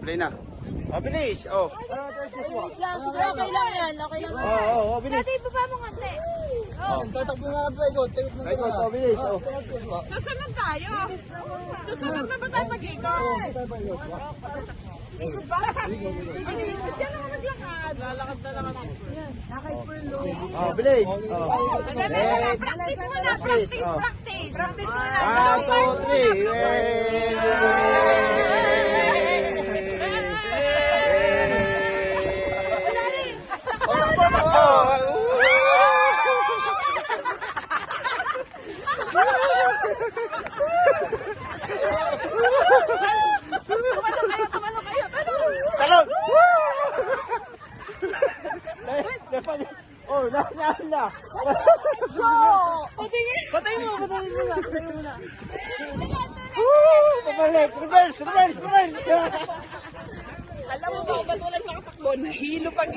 Play na. Oh, bilis. Oh. Sige, okay lang yan. Okay lang yan. Oh, bilis. Dati, baba mo nga, te. Oh. Tatakbo nga ka, ikot. Ikot, oh, bilis. Oh. Susunod tayo. Susunod na ba tayo mag-ikot? Ikot ba? Diyan ako maglakad. Lalakad na lang ako. Lakad po yung low. Oh, bilis. Oh. Practice muna, practice. Practice muna. 1, 2, 3. Oh, nasaan na? Patay mo na. Pabalik. Reverse. Alam mo ba, ba't walang nakatakbo? Nahilo pag